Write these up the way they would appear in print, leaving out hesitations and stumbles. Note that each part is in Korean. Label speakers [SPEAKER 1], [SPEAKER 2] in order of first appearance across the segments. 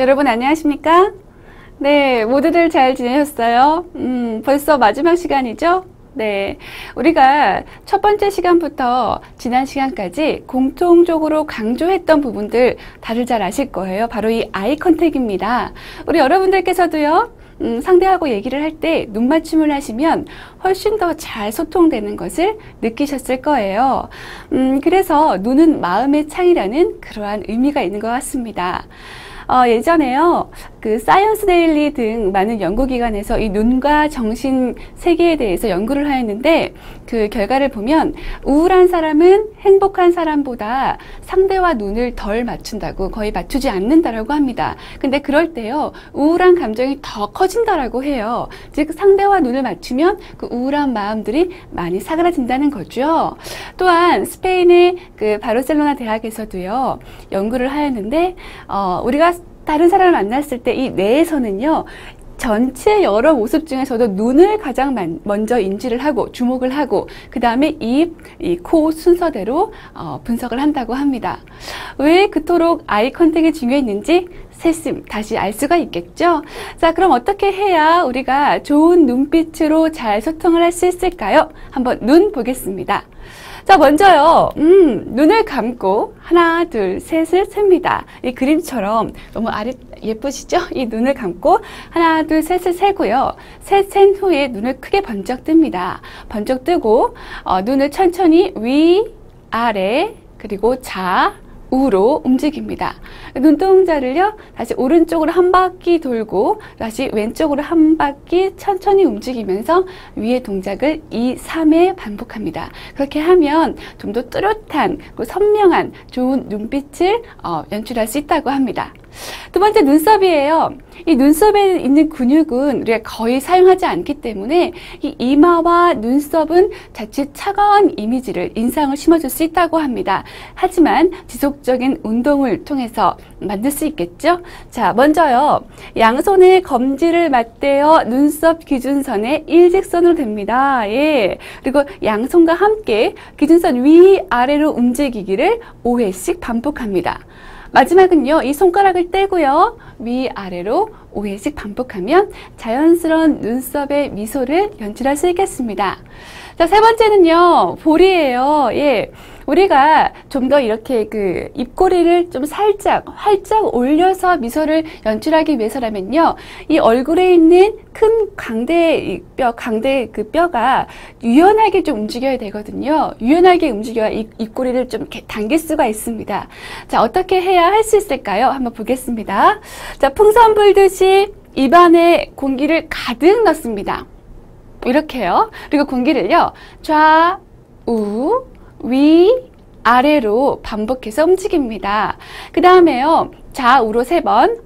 [SPEAKER 1] 여러분 안녕하십니까? 네, 모두들 잘 지내셨어요? 벌써 마지막 시간이죠? 네, 우리가 첫 번째 시간부터 지난 시간까지 공통적으로 강조했던 부분들 다들 잘 아실 거예요. 바로 이 아이 컨택입니다. 우리 여러분들께서도요, 상대하고 얘기를 할 때 눈 맞춤을 하시면 훨씬 더 잘 소통되는 것을 느끼셨을 거예요. 그래서 눈은 마음의 창이라는 그러한 의미가 있는 것 같습니다. 예전에요, 그 사이언스 데일리 등 많은 연구기관에서 이 눈과 정신 세계에 대해서 연구를 하였는데, 그 결과를 보면 우울한 사람은 행복한 사람보다 상대와 눈을 덜 맞춘다고, 거의 맞추지 않는다라고 합니다. 근데 그럴 때요, 우울한 감정이 더 커진다라고 해요. 즉 상대와 눈을 맞추면 그 우울한 마음들이 많이 사그라진다는 거죠. 또한 스페인의 그 바르셀로나 대학에서도요, 연구를 하였는데, 우리가 다른 사람을 만났을 때 이 뇌에서는요, 전체 여러 모습 중에서도 눈을 가장 먼저 인지를 하고 주목을 하고, 그 다음에 입, 코 순서대로 분석을 한다고 합니다. 왜 그토록 아이 컨택이 중요했는지 세심 다시 알 수가 있겠죠? 자, 그럼 어떻게 해야 우리가 좋은 눈빛으로 잘 소통을 할 수 있을까요? 한번 눈 보겠습니다. 자, 먼저요, 눈을 감고 하나, 둘, 셋을 셉니다. 이 그림처럼 너무 예쁘시죠? 이 눈을 감고 하나, 둘, 셋을 세고요. 셋 센 후에 눈을 크게 번쩍 뜹니다. 번쩍 뜨고 눈을 천천히 위, 아래, 그리고 우로 움직입니다. 눈동자를요, 다시 오른쪽으로 한 바퀴 돌고 다시 왼쪽으로 한 바퀴 천천히 움직이면서 위의 동작을 2, 3회 반복합니다. 그렇게 하면 좀 더 뚜렷한 그리고 선명한 좋은 눈빛을 연출할 수 있다고 합니다. 두 번째, 눈썹이에요. 이 눈썹에 있는 근육은 우리가 거의 사용하지 않기 때문에 이 이마와 눈썹은 자칫 차가운 이미지를, 인상을 심어줄 수 있다고 합니다. 하지만 지속적인 운동을 통해서 만들 수 있겠죠? 자, 먼저요, 양손의 검지를 맞대어 눈썹 기준선에 일직선으로 댑니다. 예. 그리고 양손과 함께 기준선 위아래로 움직이기를 5회씩 반복합니다. 마지막은요, 이 손가락을 떼고요, 위아래로 5회씩 반복하면 자연스러운 눈썹의 미소를 연출할 수 있겠습니다. 자, 세 번째는요, 볼이에요. 예. 우리가 좀 더 이렇게 그 입꼬리를 좀 살짝, 활짝 올려서 미소를 연출하기 위해서라면요, 이 얼굴에 있는 큰 광대 그 뼈가 유연하게 좀 움직여야 되거든요. 유연하게 움직여야 입꼬리를 좀 이렇게 당길 수가 있습니다. 자, 어떻게 해야 할 수 있을까요? 한번 보겠습니다. 자, 풍선 불듯이 입안에 공기를 가득 넣습니다. 이렇게요. 그리고 공기를요, 좌우, 위, 아래로 반복해서 움직입니다. 그 다음에요, 좌우로 3번,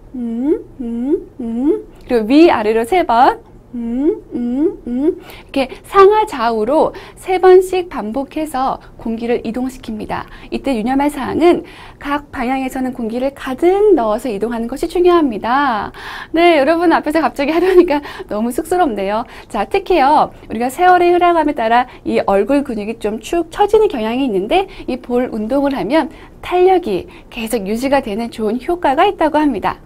[SPEAKER 1] 그리고 위, 아래로 3번, 이렇게 상하 좌우로 3번씩 반복해서 공기를 이동시킵니다. 이때 유념할 사항은 각 방향에서는 공기를 가득 넣어서 이동하는 것이 중요합니다. 네, 여러분 앞에서 갑자기 하려니까 너무 쑥스럽네요. 자, 특히요, 우리가 세월의 흐름감에 따라 이 얼굴 근육이 좀 축 처지는 경향이 있는데, 이 볼 운동을 하면 탄력이 계속 유지가 되는 좋은 효과가 있다고 합니다.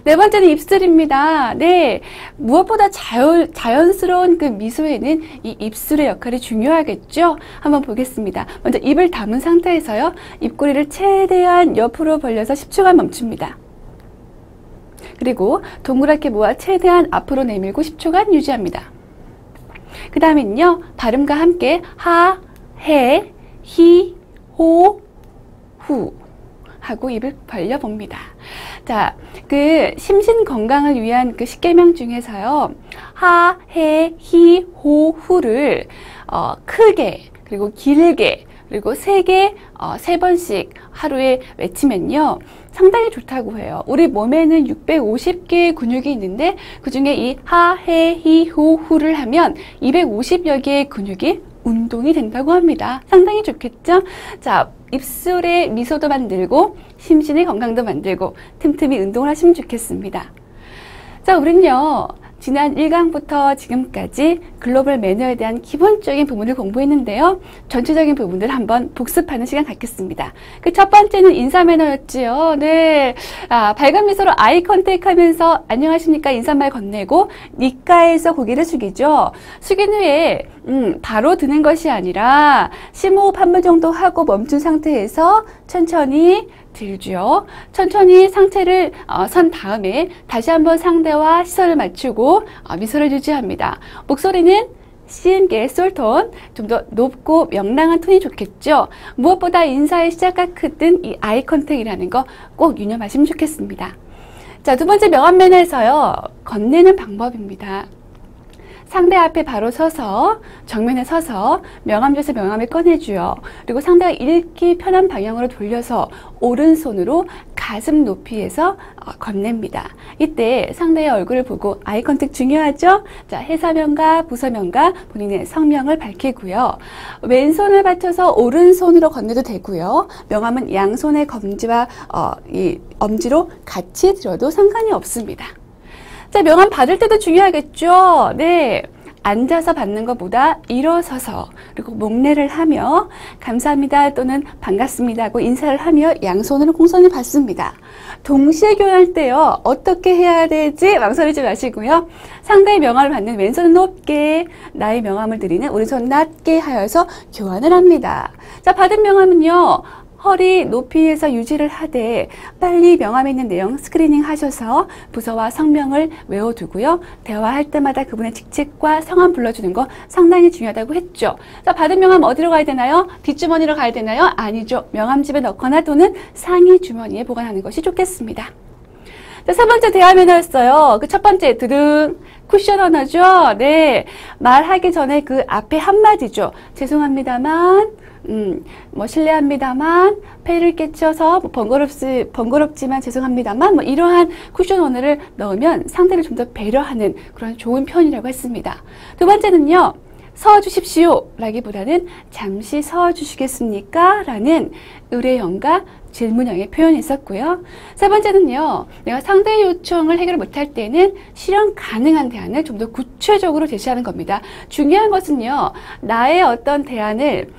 [SPEAKER 1] 네 번째는 입술입니다. 네, 무엇보다 자연스러운 그 미소에는 이 입술의 역할이 중요하겠죠? 한번 보겠습니다. 먼저 입을 담은 상태에서요, 입꼬리를 최대한 옆으로 벌려서 10초간 멈춥니다. 그리고 동그랗게 모아 최대한 앞으로 내밀고 10초간 유지합니다. 그 다음에는요, 발음과 함께 하, 해, 히, 호, 후 하고 입을 벌려봅니다. 자, 그 심신 건강을 위한 그 10계명 중에서요, 하, 해, 히, 호, 후를 크게, 그리고 길게, 그리고 세게 3번씩 하루에 외치면요, 상당히 좋다고 해요. 우리 몸에는 650개의 근육이 있는데, 그 중에 이 하, 해, 히, 호, 후를 하면 250여 개의 근육이 운동이 된다고 합니다. 상당히 좋겠죠? 자, 입술에 미소도 만들고 심신의 건강도 만들고 틈틈이 운동을 하시면 좋겠습니다. 자, 우린요, 지난 1강부터 지금까지 글로벌 매너에 대한 기본적인 부분을 공부했는데요. 전체적인 부분들 한번 복습하는 시간 갖겠습니다. 그 첫 번째는 인사 매너였지요. 네. 밝은 미소로 아이 컨택 하면서 안녕하십니까 인사말 건네고 니가에서 고개를 숙이죠. 숙인 후에 바로 드는 것이 아니라 심호흡 한 번 정도 하고 멈춘 상태에서 천천히 들죠. 천천히 상체를 선 다음에 다시 한번 상대와 시선을 맞추고 미소를 유지합니다. 목소리는 C음계 솔톤, 좀 더 높고 명랑한 톤이 좋겠죠. 무엇보다 인사의 시작과 끝은 이 아이 컨택이라는 거 꼭 유념하시면 좋겠습니다. 자, 두 번째 명암 매너에서요. 건네는 방법입니다. 상대 앞에 바로 서서 정면에 서서 명암젓에 명암을 꺼내주요. 그리고 상대가 읽기 편한 방향으로 돌려서 오른손으로 가슴 높이에서 건넵니다. 이때 상대의 얼굴을 보고 아이 컨택 중요하죠? 자, 해사명과 부서명과 본인의 성명을 밝히고요. 왼손을 받쳐서 오른손으로 건네도 되고요. 명암은 양손의 검지와 이 엄지로 같이 들어도 상관이 없습니다. 자, 명함 받을 때도 중요하겠죠? 네. 앉아서 받는 것보다 일어서서 그리고 목례를 하며 감사합니다 또는 반갑습니다 하고 인사를 하며 양손으로 공손히 받습니다. 동시에 교환할 때요. 어떻게 해야 될지 망설이지 마시고요. 상대의 명함을 받는 왼손은 높게 나의 명함을 드리는 오른손 낮게 하여서 교환을 합니다. 자, 받은 명함은요. 허리 높이에서 유지를 하되 빨리 명함에 있는 내용 스크리닝 하셔서 부서와 성명을 외워두고요. 대화할 때마다 그분의 직책과 성함 불러주는 거 상당히 중요하다고 했죠. 자, 받은 명함 어디로 가야 되나요? 뒷주머니로 가야 되나요? 아니죠. 명함집에 넣거나 또는 상의 주머니에 보관하는 것이 좋겠습니다. 자, 세 번째 대화 매너였어요. 그 첫 번째 드릉 쿠션 언어죠. 네, 말하기 전에 그 앞에 한마디죠. 죄송합니다만 실례합니다만, 폐를 끼쳐서 번거롭지만 죄송합니다만, 이러한 쿠션 언어를 넣으면 상대를 좀 더 배려하는 그런 좋은 표현이라고 했습니다. 두 번째는요, 서주십시오 라기보다는 잠시 서주시겠습니까? 라는 의뢰형과 질문형의 표현이 있었고요. 세 번째는요, 내가 상대의 요청을 해결 못할 때는 실현 가능한 대안을 좀 더 구체적으로 제시하는 겁니다. 중요한 것은요, 나의 어떤 대안을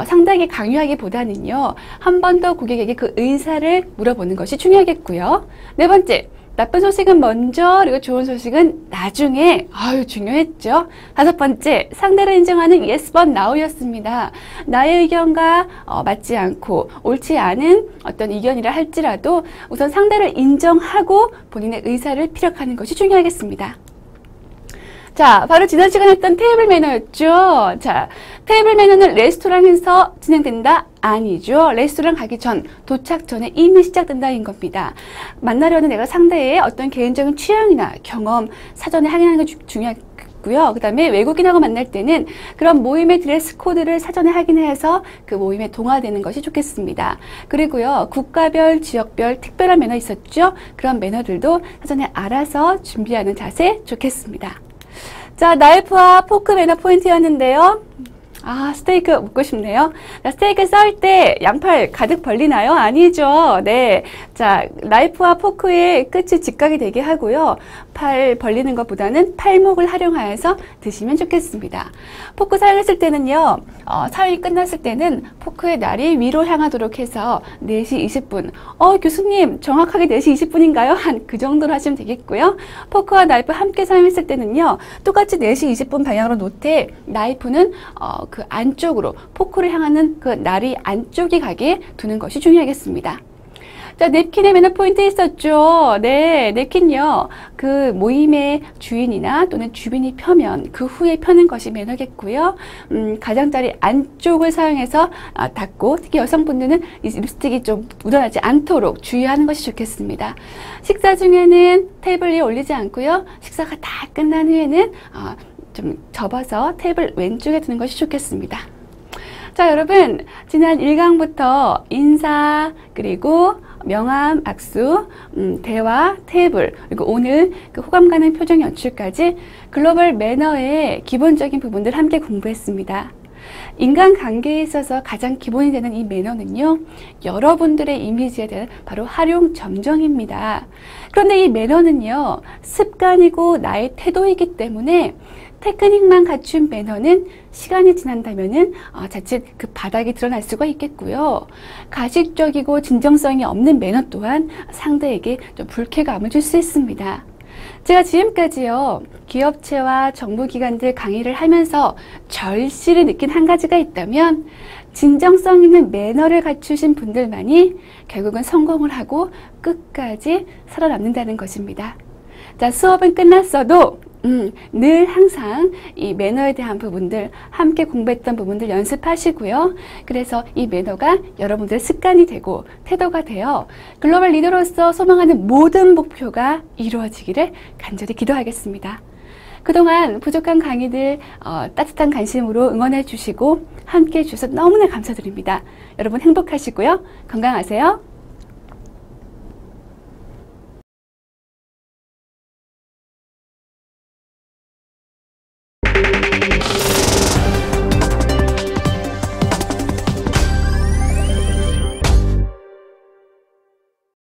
[SPEAKER 1] 상대에게 강요하기보다는요, 한 번 더 고객에게 그 의사를 물어보는 것이 중요하겠고요. 네 번째, 나쁜 소식은 먼저 그리고 좋은 소식은 나중에 중요했죠. 다섯 번째, 상대를 인정하는 yes but now였습니다. 나의 의견과 맞지 않고 옳지 않은 어떤 의견이라 할지라도 우선 상대를 인정하고 본인의 의사를 피력하는 것이 중요하겠습니다. 자, 바로 지난 시간에 했던 테이블 매너였죠. 자, 테이블 매너는 레스토랑에서 진행된다? 아니죠. 레스토랑 가기 전, 도착 전에 이미 시작된다인 겁니다. 만나려는 내가 상대의 어떤 개인적인 취향이나 경험, 사전에 확인하는 게 중요하고요. 그 다음에 외국인하고 만날 때는 그런 모임의 드레스 코드를 사전에 확인해서 그 모임에 동화되는 것이 좋겠습니다. 그리고요, 국가별, 지역별, 특별한 매너 있었죠. 그런 매너들도 사전에 알아서 준비하는 자세 좋겠습니다. 자, 나이프와 포크 매너 포인트였는데요. 스테이크 먹고 싶네요. 자, 스테이크 썰 때 양팔 가득 벌리나요? 아니죠. 네. 자, 나이프와 포크의 끝이 직각이 되게 하고요. 팔 벌리는 것보다는 팔목을 활용하여서 드시면 좋겠습니다. 포크 사용했을 때는요, 사용이 끝났을 때는 포크의 날이 위로 향하도록 해서 4시 20분. 교수님, 정확하게 4시 20분인가요? 한 그 정도로 하시면 되겠고요. 포크와 나이프 함께 사용했을 때는요, 똑같이 4시 20분 방향으로 놓되, 나이프는 그 안쪽으로 포크를 향하는 그 날이 안쪽에 가게 두는 것이 중요하겠습니다. 자, 냅킨의 매너 포인트 있었죠. 네, 냅킨요. 그 모임의 주인이나 또는 주빈이 펴면 그 후에 펴는 것이 매너겠고요. 가장자리 안쪽을 사용해서 닦고, 특히 여성분들은 이 립스틱이 좀 묻어나지 않도록 주의하는 것이 좋겠습니다. 식사 중에는 테이블 위에 올리지 않고요. 식사가 다 끝난 후에는 좀 접어서 테이블 왼쪽에 두는 것이 좋겠습니다. 자, 여러분, 지난 1강부터 인사, 그리고 명함, 악수, 대화, 테이블, 그리고 오늘 그 호감 가는 표정 연출까지 글로벌 매너의 기본적인 부분들 함께 공부했습니다. 인간관계에 있어서 가장 기본이 되는 이 매너는요, 여러분들의 이미지에 대한 바로 활용 점정입니다. 그런데 이 매너는요, 습관이고 나의 태도이기 때문에 테크닉만 갖춘 매너는 시간이 지난다면은 자칫 그 바닥이 드러날 수가 있겠고요. 가식적이고 진정성이 없는 매너 또한 상대에게 좀 불쾌감을 줄 수 있습니다. 제가 지금까지요, 기업체와 정부기관들 강의를 하면서 절실히 느낀 한 가지가 있다면, 진정성 있는 매너를 갖추신 분들만이 결국은 성공을 하고 끝까지 살아남는다는 것입니다. 자, 수업은 끝났어도 늘 항상 이 매너에 대한 부분들, 함께 공부했던 부분들 연습하시고요. 그래서 이 매너가 여러분들의 습관이 되고 태도가 되어 글로벌 리더로서 소망하는 모든 목표가 이루어지기를 간절히 기도하겠습니다. 그동안 부족한 강의들 따뜻한 관심으로 응원해 주시고 함께 해 주셔서 너무나 감사드립니다. 여러분 행복하시고요. 건강하세요.